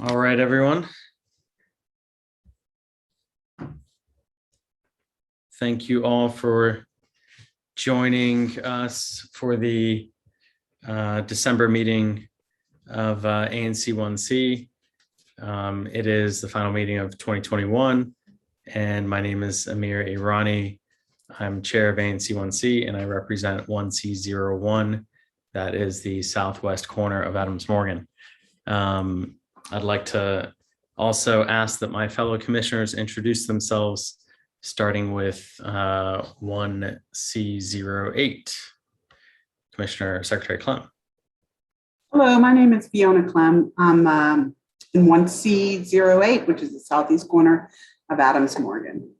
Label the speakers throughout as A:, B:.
A: All right, everyone. Thank you all for joining us for the December meeting of ANC 1C. It is the final meeting of 2021, and my name is Amir Irani. I'm chair of ANC 1C, and I represent 1C01. That is the southwest corner of Adams Morgan. I'd like to also ask that my fellow commissioners introduce themselves, starting with 1C08. Commissioner Secretary Clem.
B: Hello, my name is Fiona Clem. I'm in 1C08, which is the southeast corner of Adams Morgan.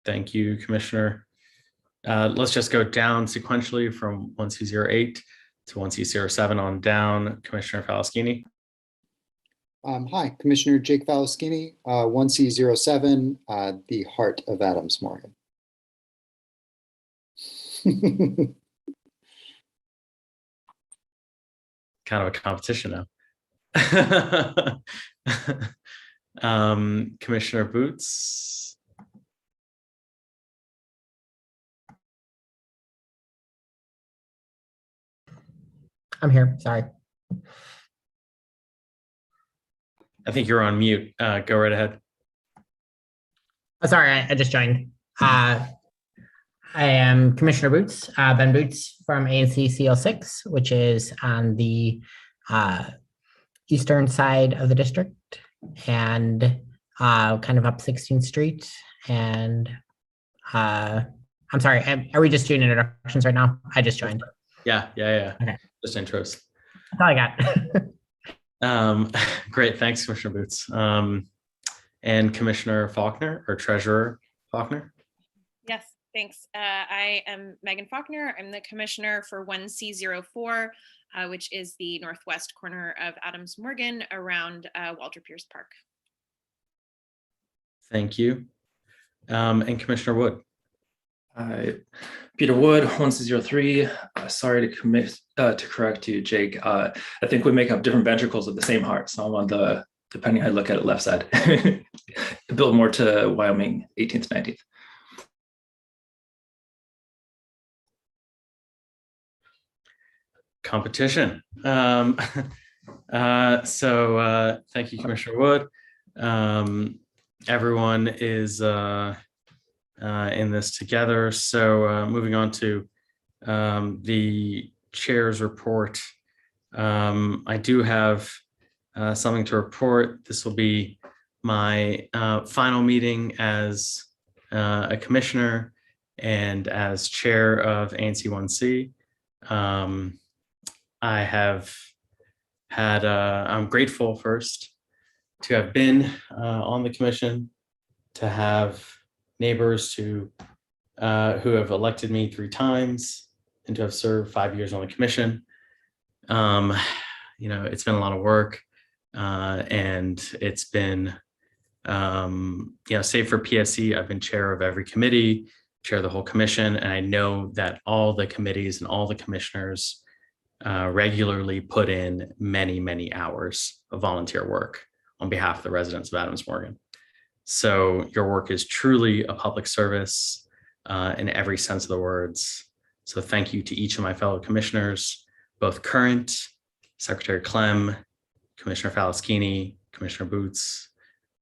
A: Thank you, Commissioner. Let's just go down sequentially from 1C08 to 1C07 on down. Commissioner Falaschini.
C: Hi, Commissioner Jake Falaschini, 1C07, the heart of Adams Morgan.
A: Kind of a competition now. Commissioner Boots.
D: I'm here, sorry.
A: I think you're on mute. Go right ahead.
D: Oh, sorry, I just joined. I am Commissioner Boots, Ben Boots from ANC CL6, which is on the eastern side of the district and kind of up 16th Street. And I'm sorry, are we just doing introductions right now? I just joined.
A: Yeah.
D: Okay.
A: Just intros.
D: That's all I got.
A: Great, thanks, Commissioner Boots. And Commissioner Faulkner, or Treasurer Faulkner.
E: Yes, thanks. I am Megan Faulkner. I'm the commissioner for 1C04, which is the northwest corner of Adams Morgan around Walter Pierce Park.
A: Thank you. And Commissioner Wood.
F: Peter Wood, 1C03. Sorry to correct you, Jake. I think we make up different ventricles of the same heart. So I'm on the, depending how you look at it, left side. A bit more to Wyoming, 18th, 19th.
A: Competition. So thank you, Commissioner Wood. Everyone is in this together. So moving on to the chair's report. I do have something to report. This will be my final meeting as a commissioner and as chair of ANC 1C. I have had, I'm grateful first to have been on the commission, to have neighbors who have elected me 3 times, and to have served 5 years on the commission. It's been a lot of work, and it's been, save for PSC, I've been chair of every committee, chair of the whole commission, and I know that all the committees and all the commissioners regularly put in many, many hours of volunteer work on behalf of the residents of Adams Morgan. So your work is truly a public service in every sense of the words. So thank you to each of my fellow commissioners, both current, Secretary Clem, Commissioner Falaschini, Commissioner Boots,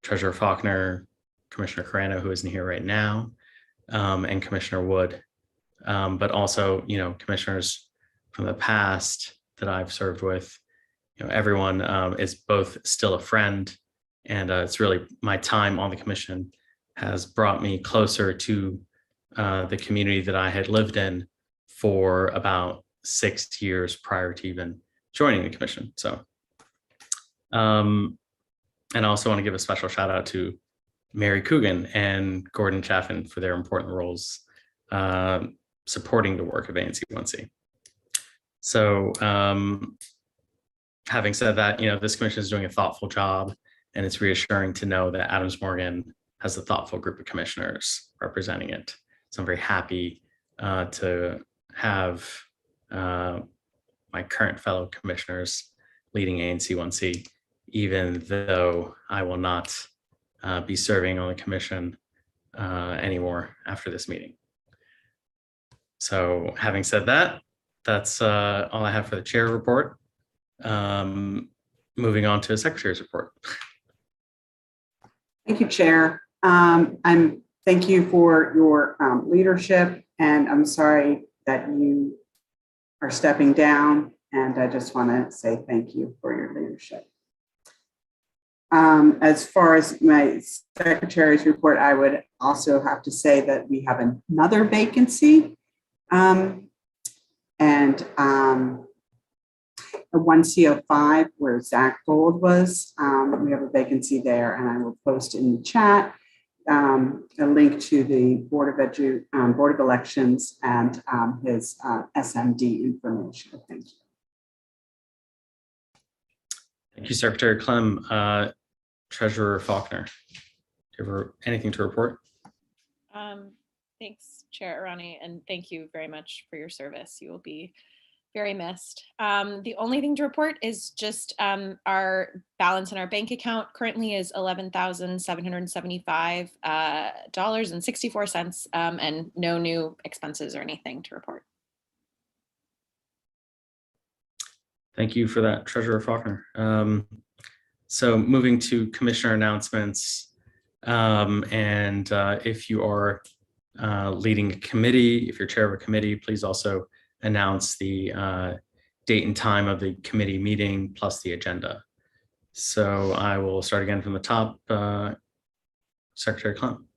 A: Treasurer Faulkner, Commissioner Carano, who isn't here right now, and Commissioner Wood. But also, commissioners from the past that I've served with, everyone is both still a friend, and it's really my time on the commission has brought me closer to the community that I had lived in for about 6 years prior to even joining the commission. So, and I also want to give a special shout out to Mary Coogan and Gordon Chaffin for their important roles supporting the work of ANC 1C. So having said that, this commission is doing a thoughtful job, and it's reassuring to know that Adams Morgan has a thoughtful group of commissioners representing it. So I'm very happy to have my current fellow commissioners leading ANC 1C, even though I will not be serving on the commission anymore after this meeting. So having said that, that's all I have for the chair report. Moving on to the secretary's report.
B: Thank you, Chair. Thank you for your leadership, and I'm sorry that you are stepping down, and I just want to say thank you for your leadership. As far as my secretary's report, I would also have to say that we have another vacancy, the 1C05 where Zach Gold was. We have a vacancy there, and I will post in the chat a link to the Board of Elections and his SMD information. Thank you.
A: Thank you, Secretary Clem. Treasurer Faulkner, do you have anything to report?
E: Thanks, Chair Arani, and thank you very much for your service. You will be very missed. The only thing to report is just our balance in our bank account currently is $11,775.64, and no new expenses or anything to report.
A: Thank you for that, Treasurer Faulkner. So moving to commissioner announcements, and if you are leading a committee, if you're chair of a committee, please also announce the date and time of the committee meeting plus the agenda. So I will start again from the top. Secretary Clem.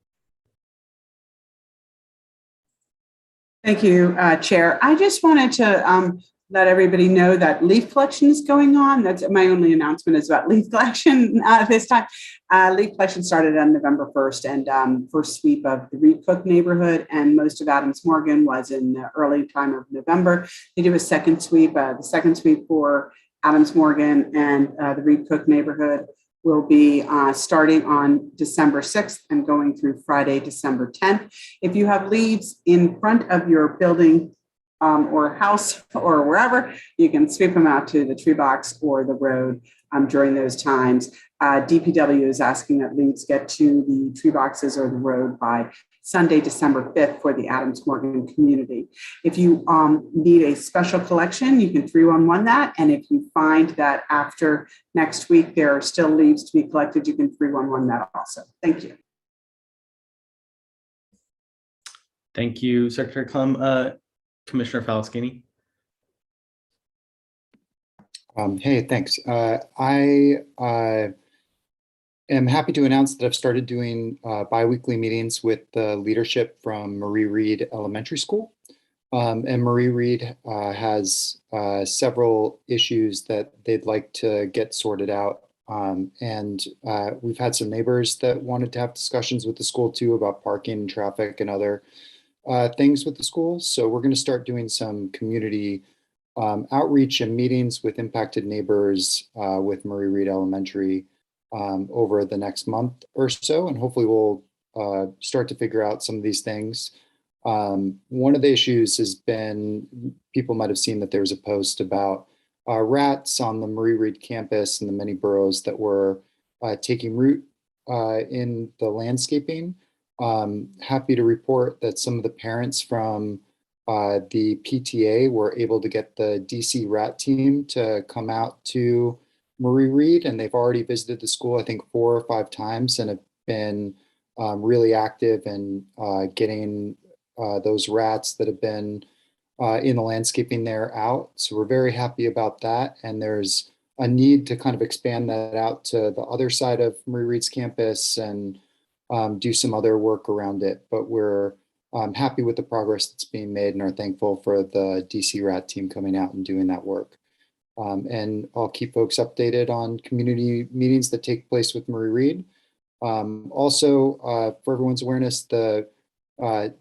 B: Thank you, Chair. I just wanted to let everybody know that leaf collection is going on. That's my only announcement is about leaf collection this time. Leaf collection started on November 1st, and first sweep of the Reed Cook neighborhood and most of Adams Morgan was in the early time of November. They do a second sweep. The second sweep for Adams Morgan and the Reed Cook neighborhood will be starting on December 6th and going through Friday, December 10th. If you have leaves in front of your building or house or wherever, you can sweep them out to the tree box or the road during those times. DPW is asking that leaves get to the tree boxes or the road by Sunday, December 5th for the Adams Morgan community. If you need a special collection, you can 311 that. And if you find that after next week there are still leaves to be collected, you can 311 that also. Thank you.
A: Thank you, Secretary Clem. Commissioner Falaskini.
C: Hey, thanks. I am happy to announce that I've started doing biweekly meetings with the leadership from Marie Reed Elementary School. And Marie Reed has several issues that they'd like to get sorted out. And we've had some neighbors that wanted to have discussions with the school too about parking, traffic, and other things with the school. So we're going to start doing some community outreach and meetings with impacted neighbors with Marie Reed Elementary over the next month or so. And hopefully we'll start to figure out some of these things. One of the issues has been, people might have seen that there was a post about rats on the Marie Reed campus and the many boroughs that were taking root in the landscaping. Happy to report that some of the parents from the PTA were able to get the DC rat team to come out to Marie Reed, and they've already visited the school, I think 4 or 5 times, and have been really active in getting those rats that have been in the landscaping there out. So we're very happy about that. And there's a need to kind of expand that out to the other side of Marie Reed's campus and do some other work around it. But we're happy with the progress that's being made and are thankful for the DC rat team coming out and doing that work. And I'll keep folks updated on community meetings that take place with Marie Reed. Also, for everyone's awareness, the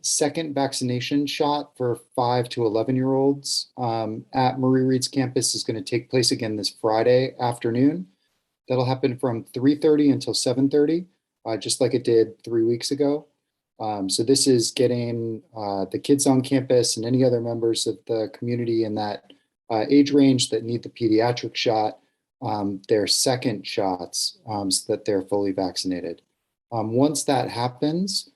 C: second vaccination shot for 5 to 11-year-olds at Marie Reed's campus is going to take place again this Friday afternoon. That'll happen from 3:30 until 7:30, just like it did 3 weeks ago. So this is getting the kids on campus and any other members of the community in that age range that need the pediatric shot their second shots so that they're fully vaccinated. Once that happens,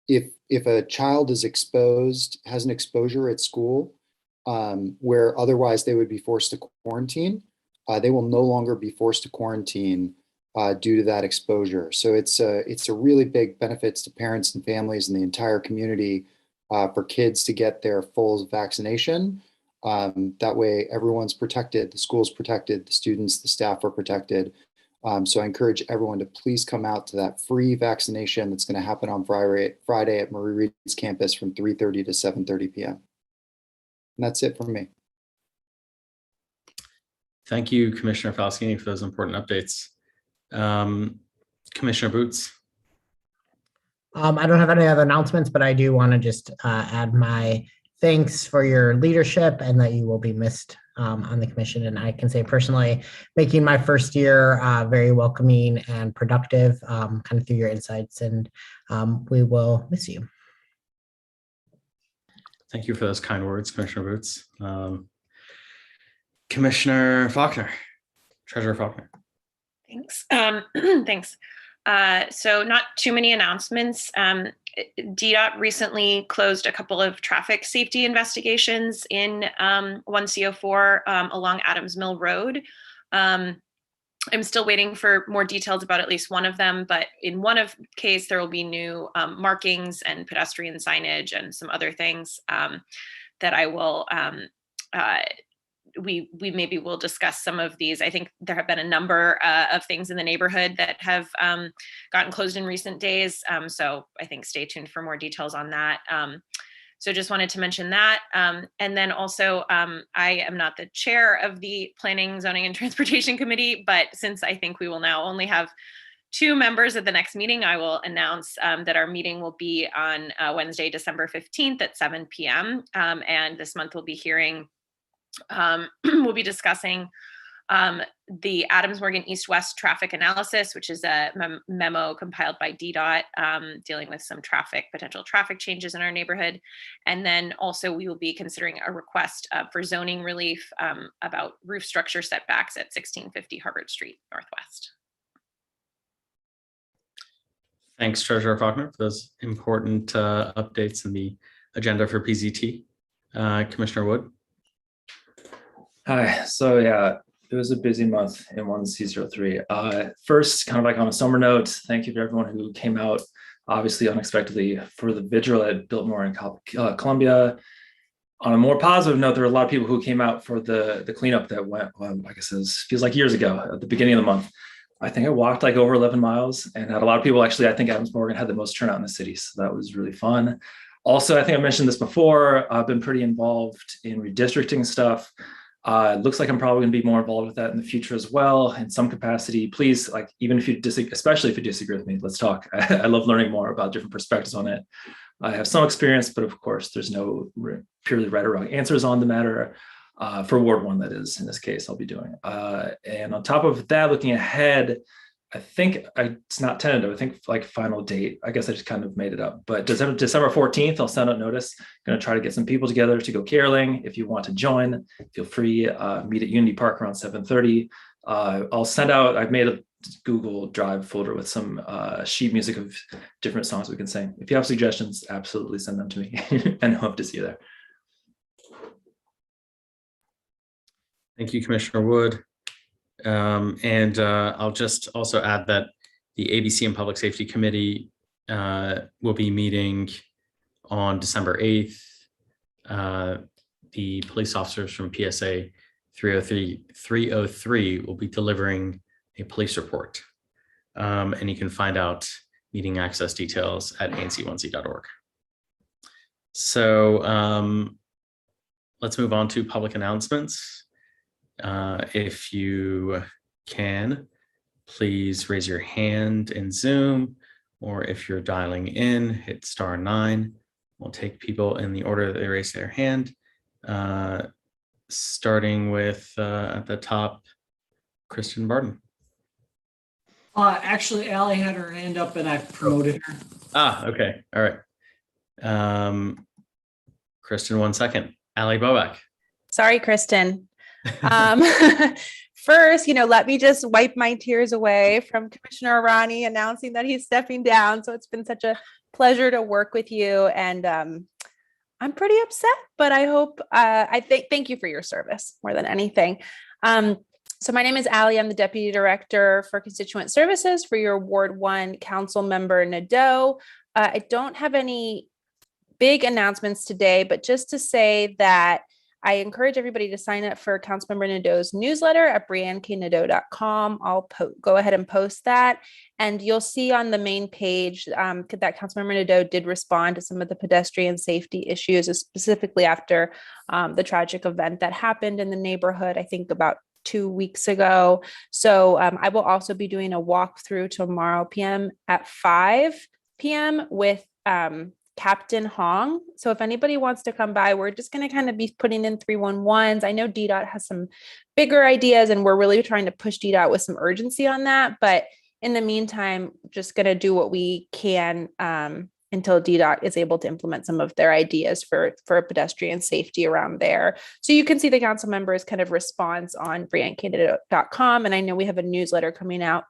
C: if a child is exposed, has an exposure at school, where otherwise they would be forced to quarantine, they will no longer be forced to quarantine due to that exposure. So it's a really big benefits to parents and families and the entire community for kids to get their full vaccination. That way everyone's protected, the school's protected, the students, the staff are protected. So I encourage everyone to please come out to that free vaccination that's going to happen on Friday at Marie Reed's campus from 3:30 to 7:30 p.m. And that's it from me.
A: Thank you, Commissioner Falsini, for those important updates. Commissioner Boots.
D: I don't have any other announcements, but I do want to just add my thanks for your leadership and that you will be missed on the commission. And I can say personally, making my first year very welcoming and productive, kind of through your insights, and we will miss you.
A: Thank you for those kind words, Commissioner Boots. Commissioner Faulkner, Treasurer Faulkner.
E: Thanks. Thanks. So not too many announcements. DDOT recently closed a couple of traffic safety investigations in 1C04 along Adams Mill Road. I'm still waiting for more details about at least one of them, but in one of case, there will be new markings and pedestrian signage and some other things that I will, we maybe will discuss some of these. I think there have been a number of things in the neighborhood that have gotten closed in recent days. So I think stay tuned for more details on that. So just wanted to mention that. And then also, I am not the chair of the Planning, Zoning, and Transportation Committee, but since I think we will now only have 2 members at the next meeting, I will announce that our meeting will be on Wednesday, December 15th at 7 p.m. And this month we'll be hearing, we'll be discussing the Adams Morgan East-West traffic analysis, which is a memo compiled by DDOT dealing with some potential traffic changes in our neighborhood. And then also we will be considering a request for zoning relief about roof structure setbacks at 1650 Harvard Street Northwest.
A: Thanks, Treasurer Faulkner, for those important updates in the agenda for PZT. Commissioner Wood.
F: Hi. So yeah, it was a busy month in 1C03. First, kind of like on a summer note, thank you to everyone who came out, obviously unexpectedly, for the vigil at Biltmore in Columbia. On a more positive note, there were a lot of people who came out for the cleanup that went, I guess it feels like years ago at the beginning of the month. I think I walked like over 11 miles and had a lot of people. Actually, I think Adams Morgan had the most turnout in the city. So that was really fun. Also, I think I mentioned this before, I've been pretty involved in redistricting stuff. It looks like I'm probably going to be more involved with that in the future as well, in some capacity. Please, like, even if you disagree, especially if you disagree with me, let's talk. I love learning more about different perspectives on it. I have some experience, but of course, there's no purely right or wrong answers on the matter. For Ward 1, that is, in this case, I'll be doing. And on top of that, looking ahead, I think it's not tentative. I think like final date, I guess I just kind of made it up. But December 14th, I'll send out notice. Going to try to get some people together to go caroling. If you want to join, feel free. Meet at Unity Park around 7:30. I'll send out, I've made a Google Drive folder with some sheet music of different songs we can sing. If you have suggestions, absolutely send them to me and hope to see you there.
A: Thank you, Commissioner Wood. And I'll just also add that the ABC and Public Safety Committee will be meeting on December 8th. The police officers from PSA 303 will be delivering a police report. And you can find out meeting access details at anc1c.org. So let's move on to public announcements. If you can, please raise your hand in Zoom, or if you're dialing in, hit *9. We'll take people in the order that they raise their hand, starting with at the top, Kristen Barden.
G: Actually, Allie had her hand up and I promoted her.
A: Okay. All right. Kristen, 1 second. Allie Bobak.
H: Sorry, Kristen. Um, First, let me just wipe my tears away from Commissioner Arani announcing that he's stepping down. So it's been such a pleasure to work with you, and I'm pretty upset, but I hope thank you for your service more than anything. So my name is Allie. I'm the Deputy Director for Constituent Services for your Ward 1 Council Member Nadeau. I don't have any big announcements today, but just to say that I encourage everybody to sign up for Councilmember Nadeau's newsletter at brianneknadeau.com. I'll go ahead and post that. And you'll see on the main page that Councilmember Nadeau did respond to some of the pedestrian safety issues, specifically after the tragic event that happened in the neighborhood, I think about 2 weeks ago. So I will also be doing a walkthrough tomorrow PM at 5 p.m. with Captain Hong. So if anybody wants to come by, we're just going to kind of be putting in 311s. I know DDOT has some bigger ideas, and we're really trying to push DDOT with some urgency on that. But in the meantime, just going to do what we can until DDOT is able to implement some of their ideas for pedestrian safety around there. So you can see the council members' kind of response on brianneknadeau.com. And I know we have a newsletter coming out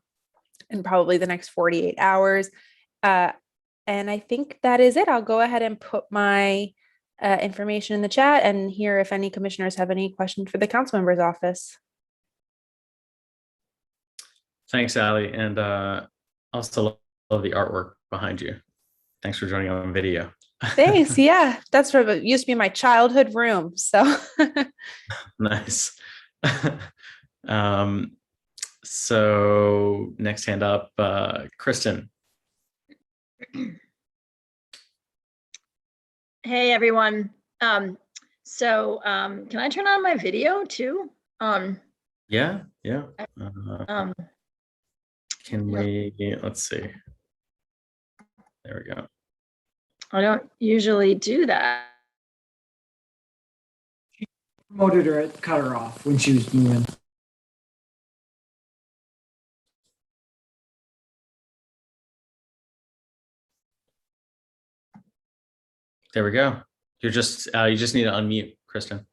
H: in probably the next 48 hours. And I think that is it. I'll go ahead and put my information in the chat and hear if any commissioners have any questions for the council member's office.
A: Thanks, Allie. And also love the artwork behind you. Thanks for joining on video.
H: Thanks. Yeah, that's what it used to be my childhood room. So
A: Nice. So next hand up, Kristen.
I: Hey everyone. Can I turn on my video too?
A: Yeah. Can
I: Yeah.
A: we, let's see. There we go.
I: I don't usually do that.
G: Promoted her, cut her off when she was moving.
A: There we go. You just need to unmute, Kristen.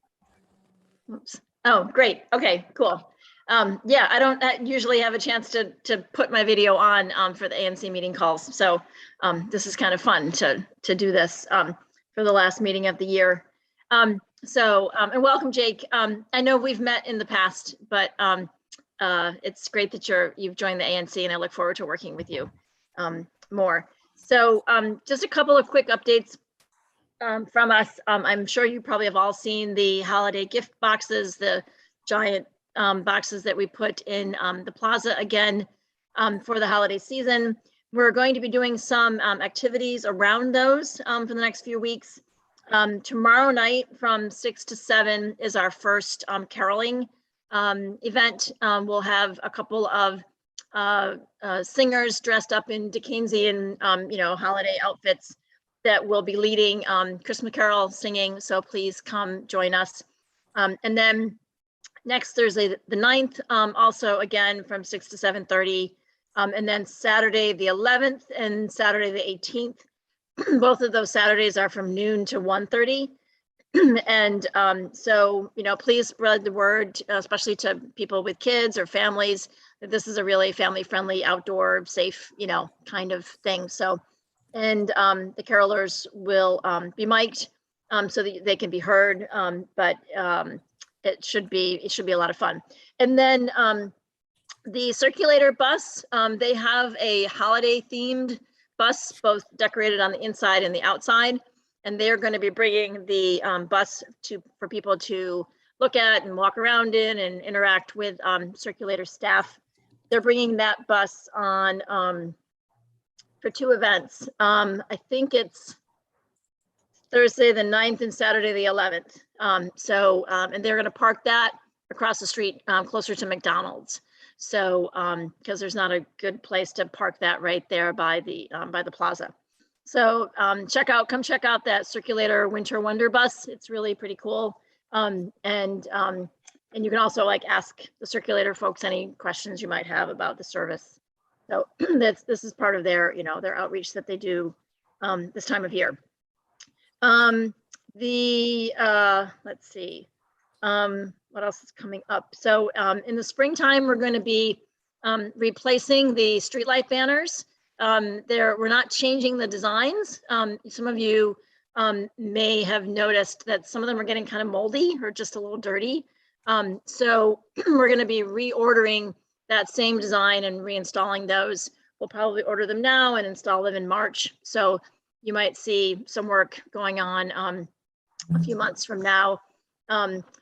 I: Oops. Oh, great. Okay, cool. Yeah, I don't usually have a chance to put my video on for the ANC meeting calls. So this is kind of fun to do this for the last meeting of the year. And welcome, Jake. I know we've met in the past, but it's great that you've joined the ANC, and I look forward to working with you more. So just a couple of quick updates from us. I'm sure you probably have all seen the holiday gift boxes, the giant boxes that we put in the plaza again for the holiday season. We're going to be doing some activities around those for the next few weeks. Tomorrow night from 6 to 7 is our first caroling event. We'll have a couple of singers dressed up in Dickensian, holiday outfits that will be leading Christmas carol singing. So please come join us. And then next Thursday, the 9th, also again from 6 to 7:30. And then Saturday, the 11th and Saturday, the 18th. Both of those Saturdays are from noon to 1:30. And so, please spread the word, especially to people with kids or families, that this is a really family-friendly, outdoor, safe, kind of thing. So, and the carolers will be mic'd so that they can be heard, but it should be a lot of fun. And then the circulator bus, they have a holiday themed bus, both decorated on the inside and the outside. And they're going to be bringing the bus for people to look at and walk around in and interact with circulator staff. They're bringing that bus on for 2 events. I think it's Thursday the 9th and Saturday the 11th. And they're going to park that across the street closer to McDonald's. So because there's not a good place to park that right there by the plaza. So come check out that circulator winter wonder bus. It's really pretty cool. And you can also ask the circulator folks any questions you might have about the service. So this is part of their their outreach that they do this time of year. Let's see. What else is coming up? So in the springtime, we're going to be replacing the streetlight banners. We're not changing the designs. Some of you may have noticed that some of them are getting kind of moldy or just a little dirty. So we're going to be reordering that same design and reinstalling those. We'll probably order them now and install them in March. So you might see some work going on a few months from now.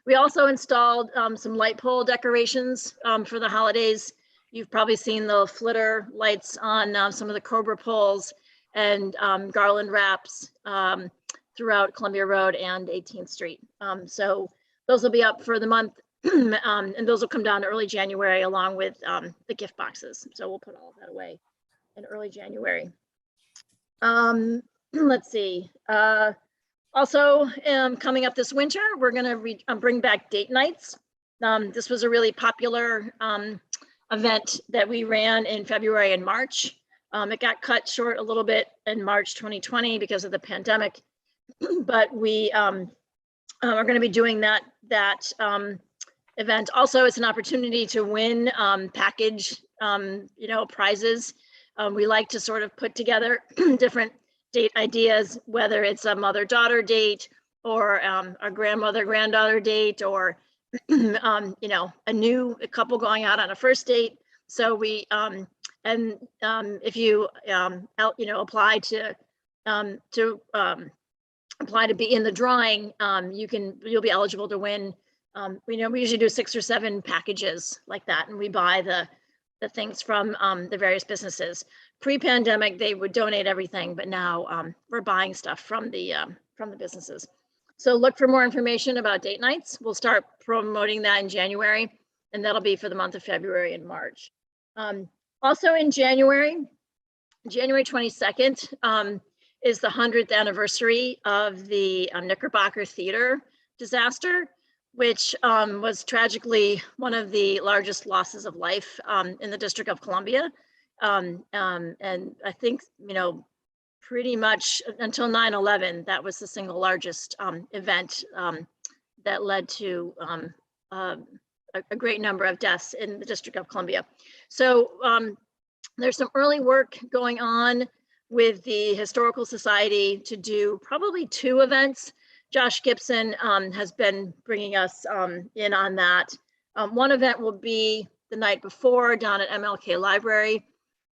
I: We also installed some light pole decorations for the holidays. You've probably seen the flitter lights on some of the Cobra poles and garland wraps throughout Columbia Road and 18th Street. So those will be up for the month and those will come down early January along with the gift boxes. So we'll put all of that away in early January. Let's see. Also, coming up this winter, we're going to bring back date nights. This was a really popular event that we ran in February and March. It got cut short a little bit in March 2020 because of the pandemic, but we are going to be doing that event. Also, it's an opportunity to win package, prizes. We like to sort of put together different date ideas, whether it's a mother-daughter date or a grandmother-granddaughter date, or a new couple going out on a first date. So we if you apply to be in the drawing, you'll be eligible to win. We usually do 6 or 7 packages like that, and we buy the things from the various businesses. Pre-pandemic, they would donate everything, but now we're buying stuff from the businesses. So look for more information about date nights. We'll start promoting that in January, and that'll be for the month of February and March. Also in January 22nd is the 100th anniversary of the Knickerbocker Theater disaster, which was tragically one of the largest losses of life in the District of Columbia. And I think, pretty much until 9/11, that was the single largest event that led to a great number of deaths in the District of Columbia. So there's some early work going on with the Historical Society to do probably 2 events. Josh Gibson has been bringing us in on that. One event will be the night before down at MLK Library.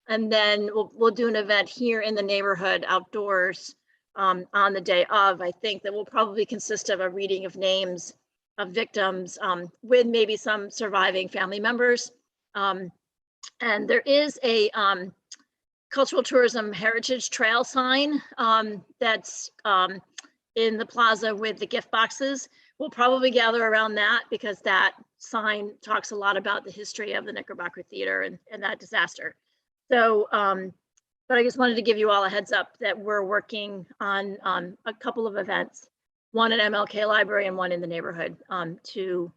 I: And then we'll do an event here in the neighborhood outdoors on the day of. I think that will probably consist of a reading of names of victims with maybe some surviving family members. And there is a cultural tourism heritage trail sign that's in the plaza with the gift boxes. We'll probably gather around that because that sign talks a lot about the history of the Knickerbocker Theater and that disaster. So, but I just wanted to give you all a heads up that we're working on a couple of events, one at MLK Library and one in the neighborhood to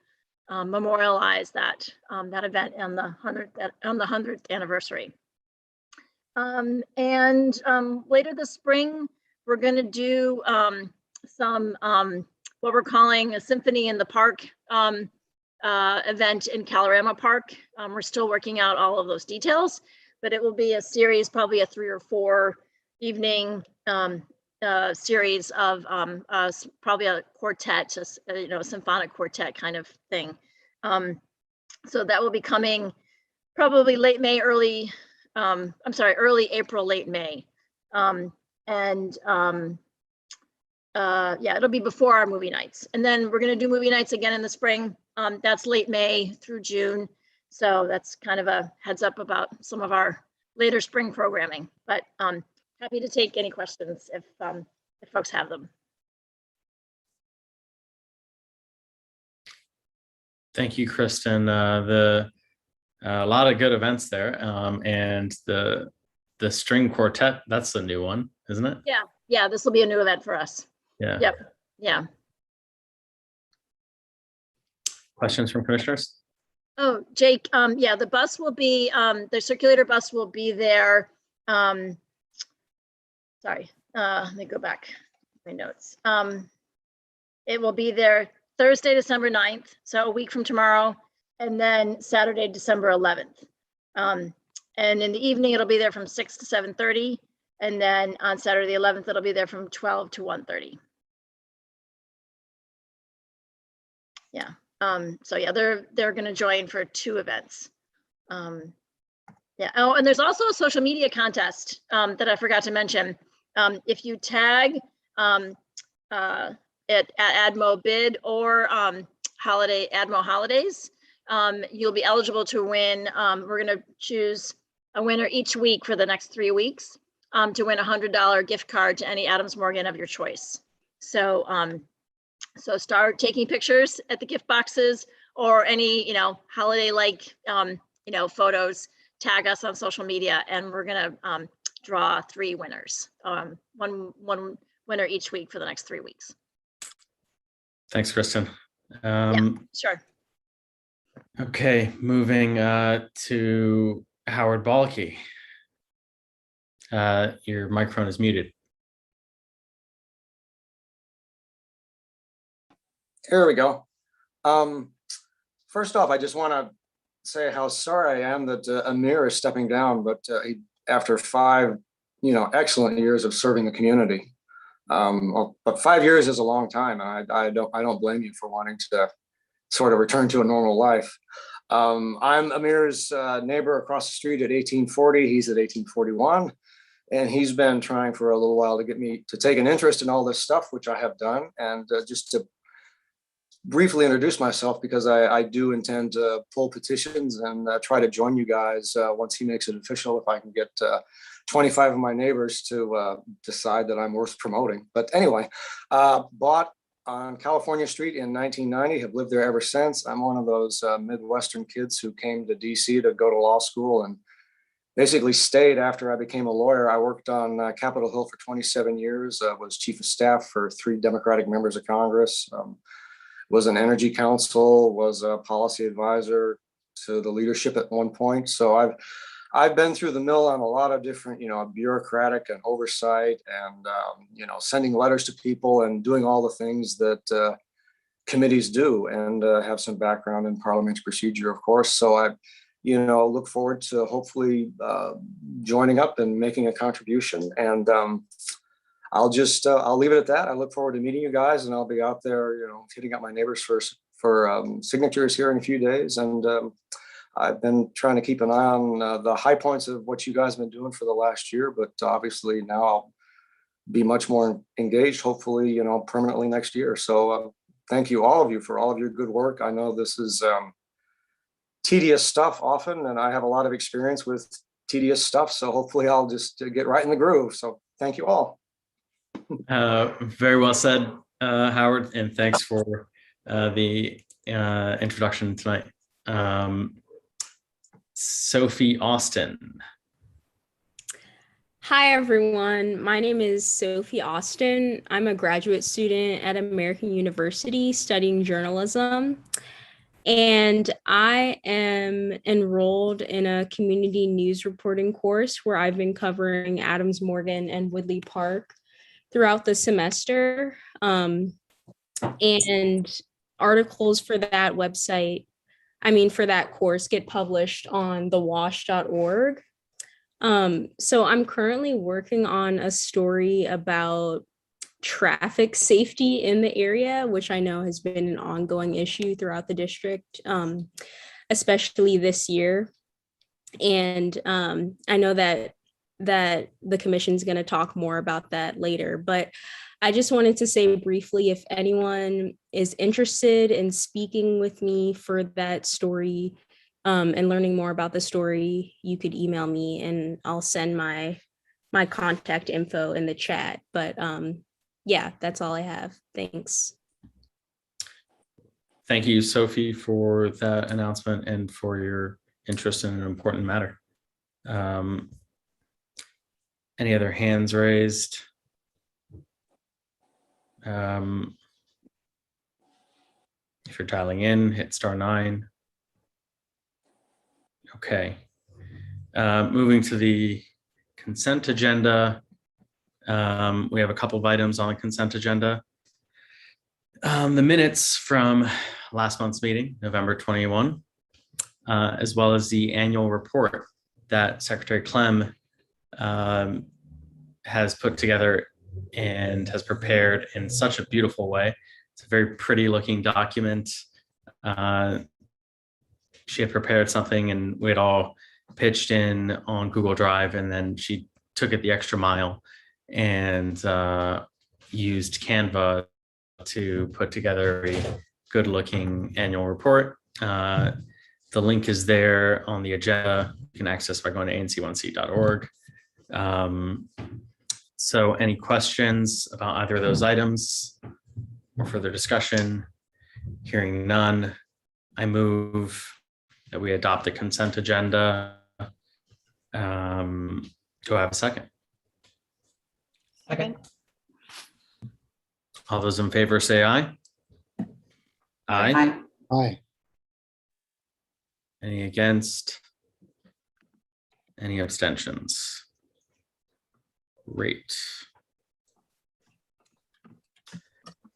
I: memorialize that event on the 100th anniversary. And later this spring, we're going to do some what we're calling a Symphony in the Park event in Kalorama Park. We're still working out all of those details, but it will be a series, probably a 3 or 4 evening series of probably a quartet, a symphonic quartet kind of thing. So that will be coming probably late May, early April, late May. Yeah, it'll be before our movie nights. And then we're going to do movie nights again in the spring. That's late May through June. So that's kind of a heads up about some of our later spring programming, but happy to take any questions if folks have them.
A: Thank you, Kristen. A lot of good events there. And the string quartet, that's the new one, isn't it?
I: Yeah, this will be a new event for us.
A: Yeah.
I: Yep. Yeah.
A: Questions from commissioners?
I: Oh, Jake, yeah, the bus will be, the circulator bus will be there. Sorry, let me go back to my notes. It will be there Thursday, December 9th, so a week from tomorrow, and then Saturday, December 11th. And in the evening, it'll be there from 6 to 7:30. And then on Saturday, the 11th, it'll be there from 12 to 1:30. Yeah. So yeah, they're going to join for 2 events. Yeah. Oh, and there's also a social media contest that I forgot to mention. If you tag at Admo Bid or Admo Holidays, you'll be eligible to win. We're going to choose a winner each week for the next 3 weeks to win a $100 gift card to any Adams Morgan of your choice. So so start taking pictures at the gift boxes or any, holiday-like, photos, tag us on social media, and we're going to draw 3 winners, one winner each week for the next 3 weeks.
A: Thanks, Kristen.
I: Yeah, sure.
A: Okay, moving to Howard Balke. Your microphone is muted.
J: Here we go. First off, I just want to say how sorry I am that Amir is stepping down, but after 5, excellent years of serving the community. But 5 years is a long time, and I don't blame you for wanting to sort of return to a normal life. I'm Amir's neighbor across the street at 1840. He's at 1841. And he's been trying for a little while to get me to take an interest in all this stuff, which I have done. And just to briefly introduce myself, because I do intend to pull petitions and try to join you guys once he makes it official, if I can get 25 of my neighbors to decide that I'm worth promoting. But anyway, bought on California Street in 1990, have lived there ever since. I'm one of those Midwestern kids who came to DC to go to law school and basically stayed after I became a lawyer. I worked on Capitol Hill for 27 years, was chief of staff for 3 Democratic members of Congress, was an energy counsel, was a policy advisor to the leadership at one point. So I've been through the mill on a lot of different, bureaucratic and oversight and, sending letters to people and doing all the things that committees do, and have some background in parliamentary procedure, of course. So I, look forward to hopefully joining up and making a contribution. And I'll leave it at that. I look forward to meeting you guys, and I'll be out there, hitting up my neighbors for signatures here in a few days. And I've been trying to keep an eye on the high points of what you guys have been doing for the last year, but obviously now I'll be much more engaged, hopefully, permanently next year. So thank you, all of you, for all of your good work. I know this is tedious stuff often, and I have a lot of experience with tedious stuff. So hopefully I'll just get right in the groove. So thank you all.
A: Very well said, Howard, and thanks for the introduction tonight. Sophie Austin.
K: Hi, everyone. My name is Sophie Austin. I'm a graduate student at American University studying journalism. And I am enrolled in a community news reporting course where I've been covering Adams Morgan and Woodley Park throughout the semester. And articles for that website, for that course, get published on thewash.org. So I'm currently working on a story about traffic safety in the area, which I know has been an ongoing issue throughout the district, especially this year. And I know that the commission's going to talk more about that later, but I just wanted to say briefly, if anyone is interested in speaking with me for that story and learning more about the story, you could email me and I'll send my contact info in the chat. But yeah, that's all I have. Thanks.
A: Thank you, Sophie, for that announcement and for your interest in an important matter. Any other hands raised? If you're dialing in, hit *9. Okay. Moving to the consent agenda. We have a couple of items on the consent agenda. The minutes from last month's meeting, November 21, as well as the annual report that Secretary Clem has put together and has prepared in such a beautiful way. It's a very pretty looking document. She had prepared something and we had all pitched in on Google Drive, and then she took it the extra mile and used Canva to put together a good looking annual report. The link is there on the agenda. You can access by going to anc1c.org. So any questions about either of those items or further discussion? Hearing none, I move that we adopt the consent agenda. Do I have a second?
D: Second.
A: All those in favor say aye. Aye.
B: Aye.
C: Aye.
A: Any against? Any abstentions? Great.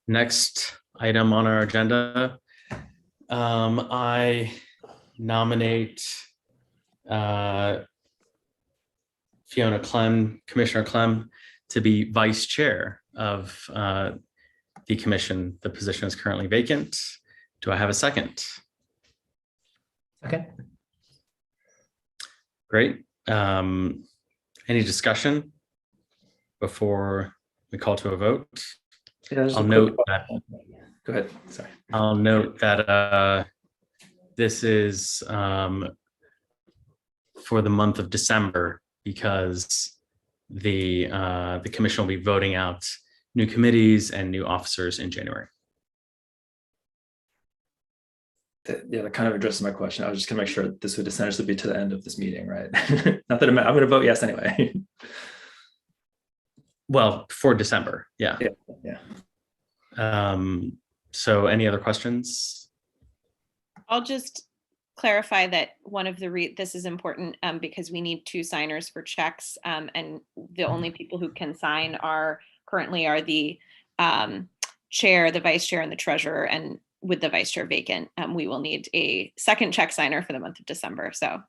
A: Next item on our agenda, I nominate Fiona Clem, Commissioner Clem, to be vice chair of the commission. The position is currently vacant. Do I have a second?
D: Second.
A: Great. Any discussion before we call to a vote?
F: Yeah, there's a
A: I'll
F: quick
A: note
F: question. Go ahead. Sorry.
A: I'll note that this is for the month of December, because the commission will be voting out new committees and new officers in January.
F: Yeah, that kind of addresses my question. I was just gonna make sure this would essentially be to the end of this meeting, right? Not that I'm gonna vote yes anyway.
A: Well, for December, yeah.
F: Yeah.
A: So any other questions?
E: I'll just clarify that one of the this is important because we need 2 signers for checks, and the only people who can sign currently are the chair, the vice chair, and the treasurer. And with the vice chair vacant, we will need a second check signer for the month of December. So,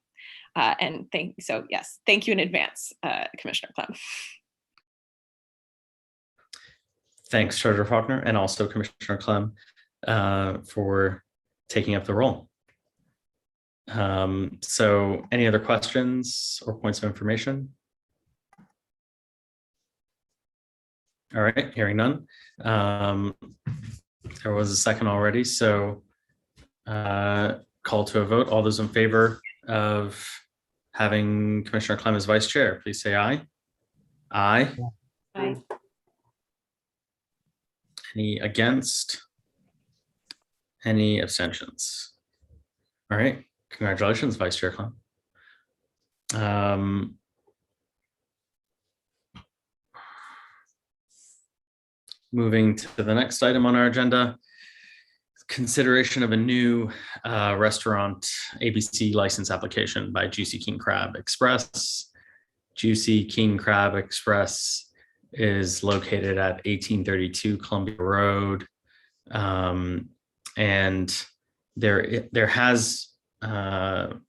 E: yes, thank you in advance, Commissioner Clem.
A: Thanks, Treasurer Faulkner, and also Commissioner Clem for taking up the role. So any other questions or points of information? All right, hearing none. There was a second already, so call to a vote. All those in favor of having Commissioner Clem as vice chair, please say aye. Aye.
E: Aye.
A: Any against? Any abstentions? All right, congratulations, Vice Chair Clem. Moving to the next item on our agenda, consideration of a new restaurant ABC license application by Juicy King Crab Express. Juicy King Crab Express is located at 1832 Columbia Road. And there has been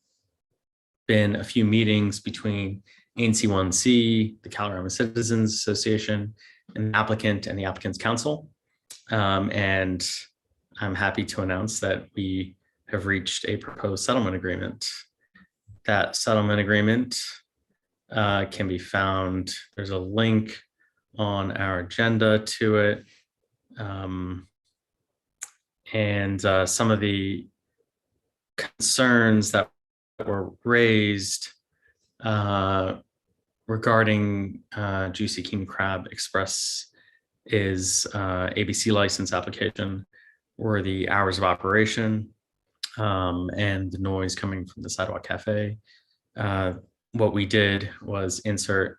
A: a few meetings between ANC1C, the Colorado Citizens Association, and the applicant's counsel. And I'm happy to announce that we have reached a proposed settlement agreement. That settlement agreement can be found. There's a link on our agenda to it. And some of the concerns that were raised regarding Juicy King Crab Express is ABC license application, or the hours of operation, and the noise coming from the Sidewalk Cafe. What we did was insert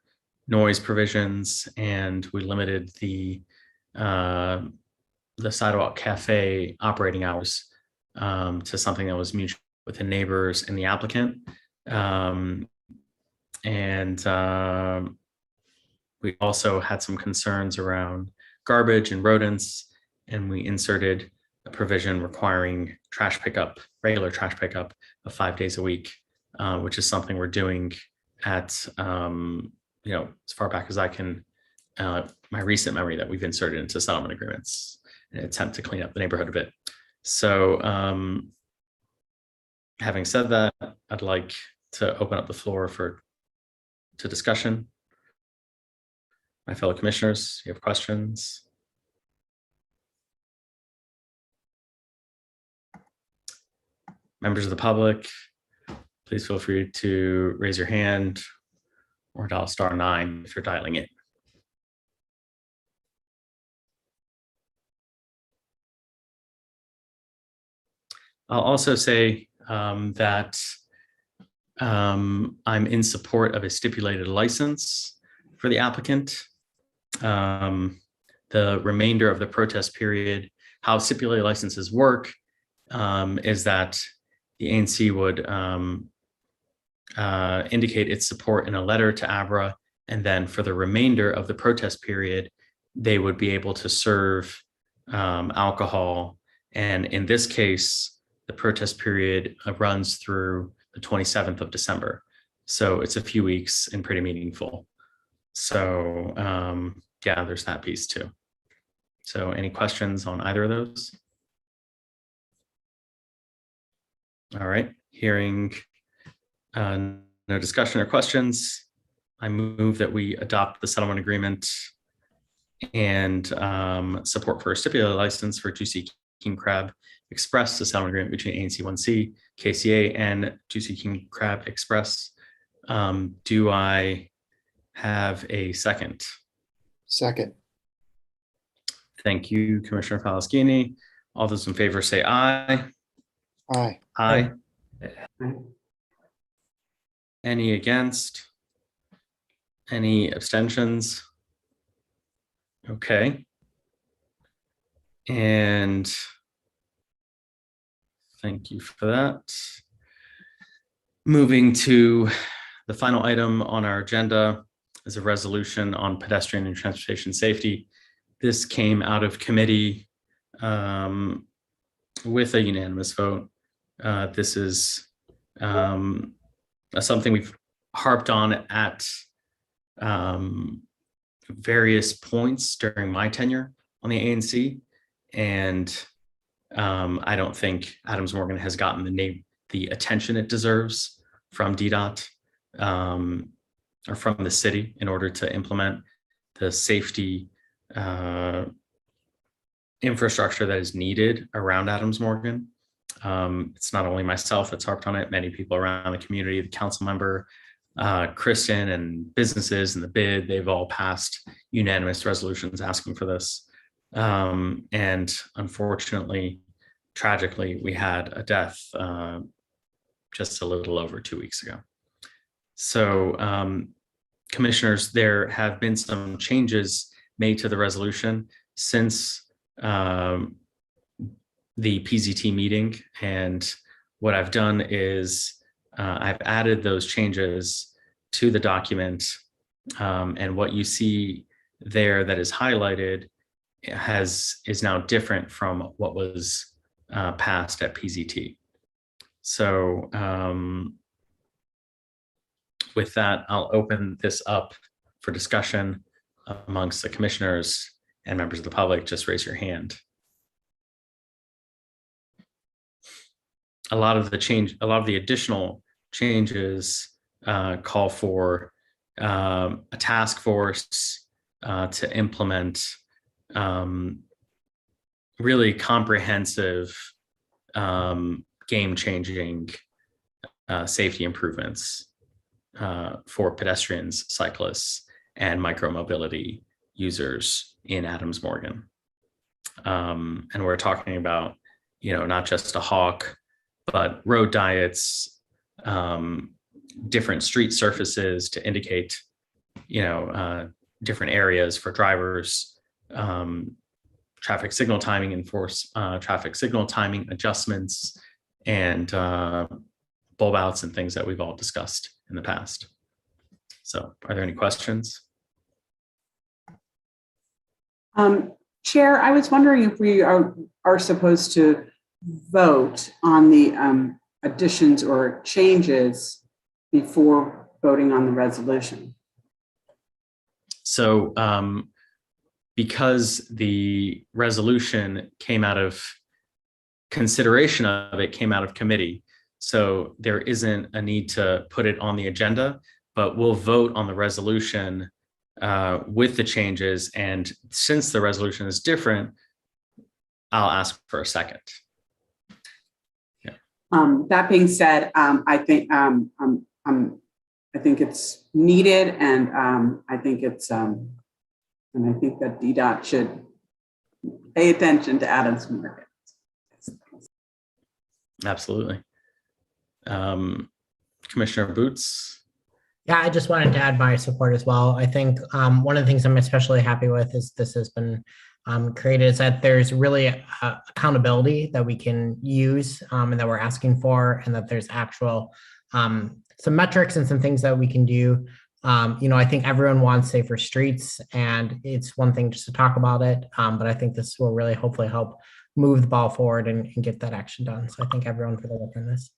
A: noise provisions, and we limited the Sidewalk Cafe operating hours to something that was mutual with the neighbors and the applicant. We also had some concerns around garbage and rodents, and we inserted a provision requiring trash pickup, regular trash pickup of 5 days a week, which is something we're doing at, as far back as I can, my recent memory, that we've inserted into settlement agreements in an attempt to clean up the neighborhood a bit. So having said that, I'd like to open up the floor to discussion. My fellow commissioners, you have questions? Members of the public, please feel free to raise your hand or dial *9 if you're dialing in. I'll also say that I'm in support of a stipulated license for the applicant. The remainder of the protest period, how stipulated licenses work is that the ANC would indicate its support in a letter to ABRA, and then for the remainder of the protest period, they would be able to serve alcohol. And in this case, the protest period runs through the 27th of December. So it's a few weeks and pretty meaningful. So yeah, there's that piece too. So any questions on either of those? All right, hearing no discussion or questions, I move that we adopt the settlement agreement and support for a stipulated license for Juicy King Crab Express, the settlement agreement between ANC 1C, KCA, and Juicy King Crab Express. Do I have a second?
C: Second.
A: Thank you, Commissioner Palaschini. All those in favor say aye.
C: Aye.
A: Aye. Any against? Any abstentions? Okay. And thank you for that. Moving to the final item on our agenda is a resolution on pedestrian and transportation safety. This came out of committee with a unanimous vote. This is something we've harped on at various points during my tenure on the ANC, and I don't think Adams Morgan has gotten the attention it deserves from DDOT or from the city in order to implement the safety infrastructure that is needed around Adams Morgan. It's not only myself that's harped on it, many people around the community, the council member, Kristen, and businesses and the bid, they've all passed unanimous resolutions asking for this. And unfortunately, tragically, we had a death just a little over 2 weeks ago. So commissioners, there have been some changes made to the resolution since the PZT meeting, and what I've done is I've added those changes to the document, and what you see there that is highlighted is now different from what was passed at PZT. So with that, I'll open this up for discussion amongst the commissioners and members of the public. Just raise your hand. A lot of the additional changes call for a task force to implement really comprehensive, game-changing safety improvements for pedestrians, cyclists, and micromobility users in Adams Morgan. And we're talking about, not just a hawk, but road diets, different street surfaces to indicate, different areas for drivers, traffic signal timing, traffic signal timing adjustments, and bulb outs and things that we've all discussed in the past. So are there any questions?
B: Chair, I was wondering if we are supposed to vote on the additions or changes before voting on the resolution.
A: So because the resolution came out of consideration of it came out of committee, so there isn't a need to put it on the agenda, but we'll vote on the resolution with the changes. And since the resolution is different, I'll ask for a second.
B: That being said, I think it's needed, and I think it's and I think that DDOT should pay attention to Adams Morgan.
A: Absolutely. Commissioner Boots.
D: Yeah, I just wanted to add my support as well. I think one of the things I'm especially happy with is this has been created is that there's really accountability that we can use and that we're asking for, and that there's actual some metrics and some things that we can do. I think everyone wants safer streets, and it's one thing just to talk about it, but I think this will really hopefully help move the ball forward and get that action done. So I thank everyone for the work on this.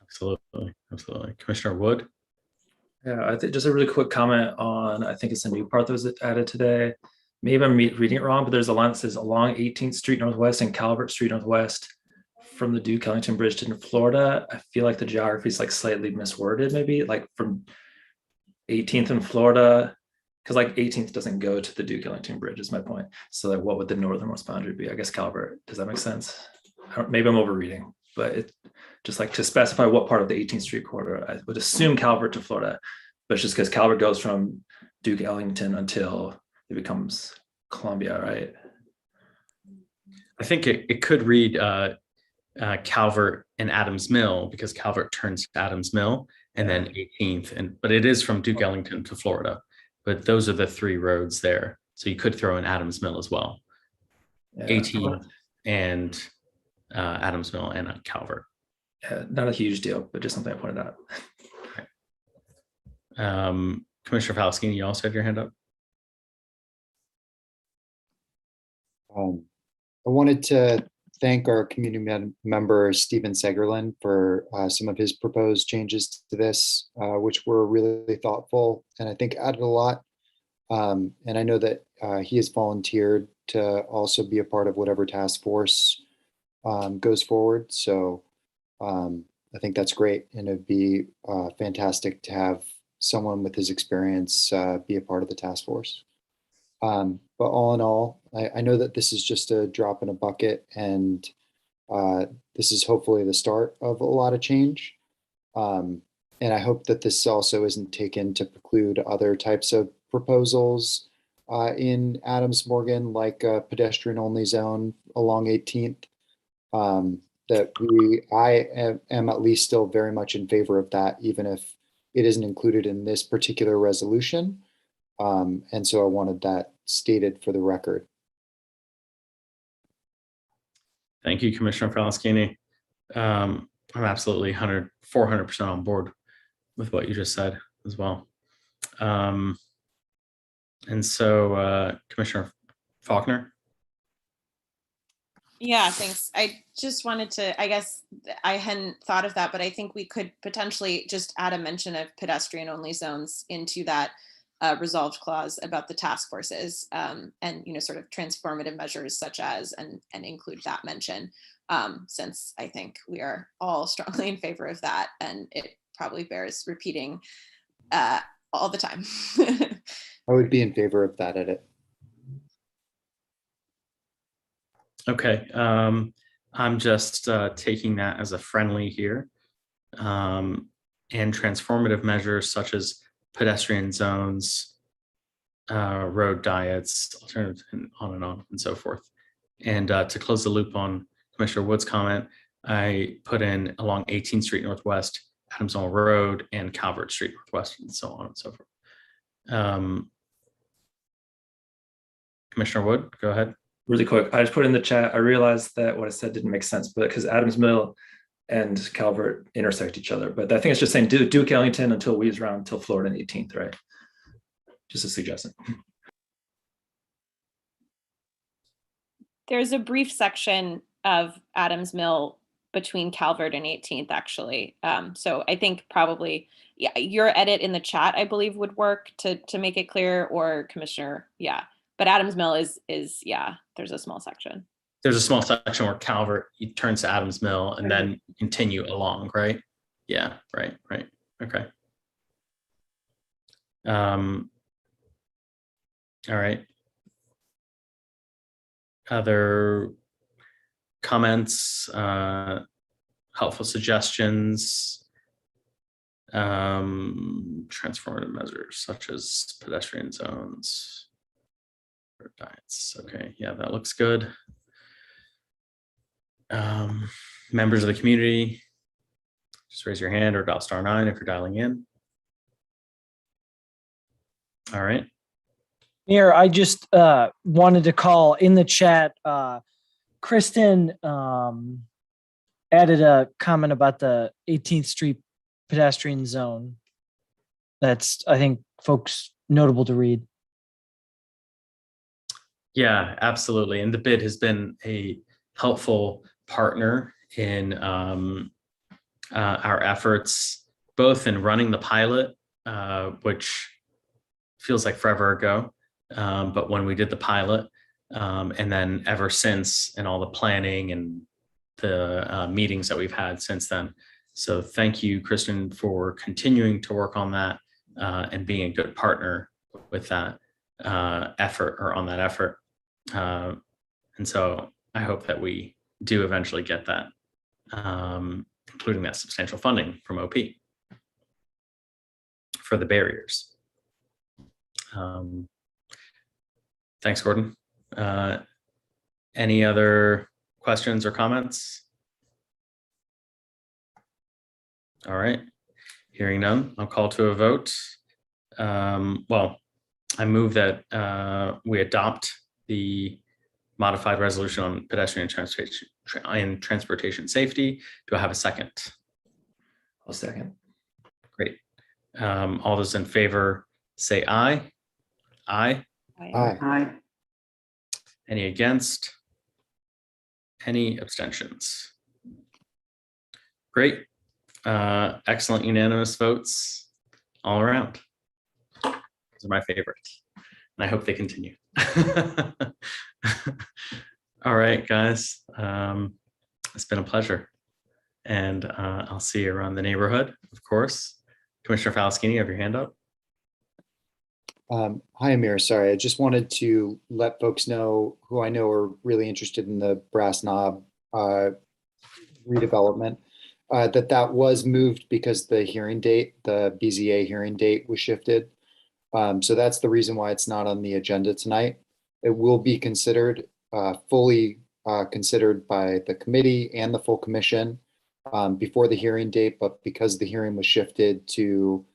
A: Absolutely. Commissioner Wood.
F: Yeah, I think just a really quick comment on, I think it's a new part that was added today. Maybe I'm reading it wrong, but there's a line that says along 18th Street Northwest and Calvert Street Northwest from the Duke Ellington Bridge to Florida. I feel like the geography is like slightly misworded, maybe like from 18th in Florida, because like 18th doesn't go to the Duke Ellington Bridge is my point. So like what would the northernmost boundary be? I guess Calvert. Does that make sense? Maybe I'm overreading, but it just like to specify what part of the 18th Street corridor. I would assume Calvert to Florida, but it's just because Calvert goes from Duke Ellington until it becomes Columbia, right?
A: I think it could read Calvert and Adams Mill, because Calvert turns to Adams Mill, and then 18th, but it is from Duke Ellington to Florida. But those are the three roads there. So you could throw in Adams Mill as well. Yeah. 18th and Adams Mill and Calvert.
F: Yeah, not a huge deal, but just something I pointed out.
A: Commissioner Falskini, you also had your hand up.
C: I wanted to thank our community member, Stephen Segerlin, for some of his proposed changes to this, which were really thoughtful and I think added a lot. And I know that he has volunteered to also be a part of whatever task force goes forward. So I think that's great. And it'd be fantastic to have someone with his experience be a part of the task force. But all in all, I know that this is just a drop in a bucket, and this is hopefully the start of a lot of change. And I hope that this also isn't taken to preclude other types of proposals in Adams Morgan, like a pedestrian only zone along 18th. I am at least still very much in favor of that, even if it isn't included in this particular resolution. And so I wanted that stated for the record.
A: Thank you, Commissioner Falskini. I'm absolutely 400% on board with what you just said as well. And so Commissioner Faulkner.
E: Yeah, thanks. I just wanted to, I guess I hadn't thought of that, but I think we could potentially just add a mention of pedestrian only zones into that resolved clause about the task forces, and sort of transformative measures such as, and include that mention, since I think we are all strongly in favor of that, and it probably bears repeating all the time.
C: I would be in favor of that edit.
A: Okay, I'm just taking that as a friendly here, and transformative measures such as pedestrian zones, road diets, alternatives, and on and so forth. And to close the loop on Commissioner Wood's comment, I put in along 18th Street Northwest, Adams Mill Road, and Calvert Street Northwest, and so on and so forth. Commissioner Wood, go ahead.
F: Really quick, I just put in the chat, I realized that what I said didn't make sense, but because Adams Mill and Calvert intersect each other. But I think it's just saying Duke Ellington until Weaves Round until Florida and 18th, right? Just a suggestion.
E: There's a brief section of Adams Mill between Calvert and 18th, actually. So I think probably, yeah, your edit in the chat, I believe, would work to make it clear, or Commissioner, yeah. But Adams Mill is yeah, there's a small section.
A: There's a small section where Calvert turns to Adams Mill and then continue along, right? Yeah, right. Okay. All right. Other comments, helpful suggestions, transformative measures such as pedestrian zones or diets. Okay, yeah, that looks good. Members of the community, just raise your hand or dial *9 if you're dialing in. All right.
G: Mayor, I just wanted to call in the chat. Kristen added a comment about the 18th Street pedestrian zone. That's, I think, folks notable to read.
A: Yeah, absolutely. And the bid has been a helpful partner in our efforts, both in running the pilot, which feels like forever ago, but when we did the pilot, and then ever since, and all the planning and the meetings that we've had since then. So thank you, Kristen, for continuing to work on that and being a good partner with that effort, or on that effort. And so I hope that we do eventually get that, including that substantial funding from OP for the barriers. Thanks, Gordon. Any other questions or comments? All right, hearing none, I'll call to a vote. Well, I move that we adopt the modified resolution on pedestrian and transportation safety. Do I have a second?
F: I'll second.
A: Great. All those in favor say aye. Aye.
B: Aye.
A: Any against? Any abstentions? Great. Excellent unanimous votes all around. Those are my favorites, and I hope they continue. All right, guys. It's been a pleasure, and I'll see you around the neighborhood, of course. Commissioner Falaschini, you have your hand up.
C: Hi, Amir. Sorry, I just wanted to let folks know who I know are really interested in the Brass Knob redevelopment, that was moved because the hearing date, the BZA hearing date, was shifted. So that's the reason why it's not on the agenda tonight. It will be considered, fully considered by the committee and the full commission before the hearing date, but because the hearing was shifted to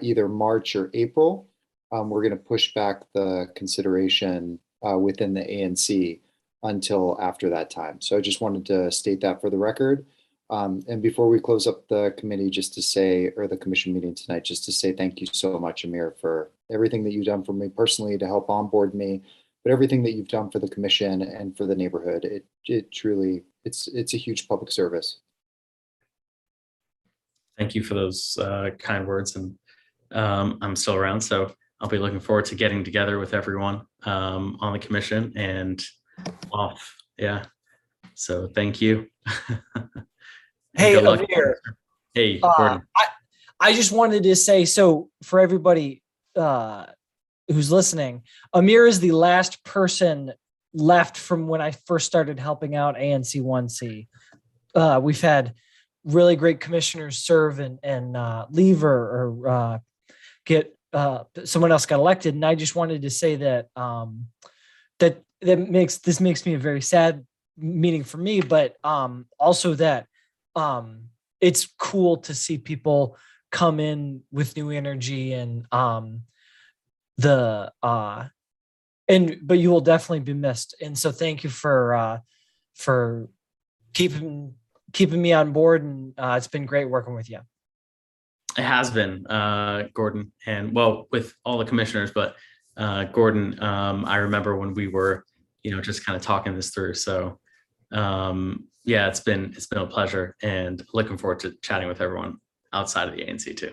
C: either March or April, we're going to push back the consideration within the ANC until after that time. So I just wanted to state that for the record. And before we close up the committee, just to say, or the commission meeting tonight, just to say thank you so much, Amir, for everything that you've done for me personally to help onboard me, but everything that you've done for the commission and for the neighborhood. It truly, it's a huge public service.
A: Thank you for those kind words, and I'm still around, so I'll be looking forward to getting together with everyone on the commission and off. Yeah. So thank you.
G: Hey, Amir.
A: Hey, Gordon.
G: I just wanted to say, so for everybody who's listening, Amir is the last person left from when I first started helping out ANC 1C. We've had really great commissioners serve and leave or get someone else got elected, and I just wanted to say that this makes me a very sad meeting for me, but also that it's cool to see people come in with new energy and but you will definitely be missed, and so thank you for keeping me on board, and it's been great working with you.
A: It has been, Gordon, and well, with all the commissioners, but Gordon, I remember when we were just kind of talking this through. So yeah, it's been a pleasure, and looking forward to chatting with everyone outside of the ANC too.